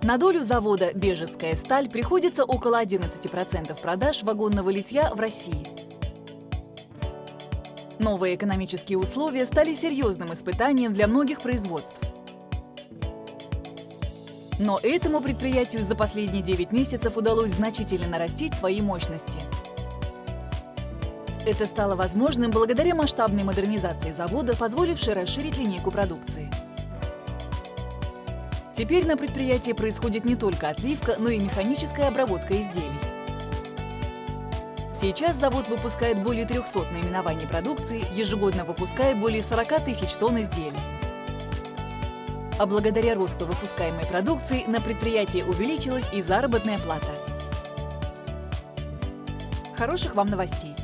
На долю завода «Бежецкая сталь» приходится около 11% продаж вагонного литья в России. Новые экономические условия стали серьезным испытанием для многих производств. Но этому предприятию за последние 9 месяцев удалось значительно нарастить свои мощности. Это стало возможным благодаря масштабной модернизации завода, позволившей расширить линейку продукции. Теперь на предприятии происходит не только отливка, но и механическая обработка изделий. Сейчас завод выпускает более 300 наименований продукции, ежегодно выпуская более 40 тысяч тонн изделий. А благодаря росту выпускаемой продукции на предприятии увеличилась и заработная плата. Хороших вам новостей!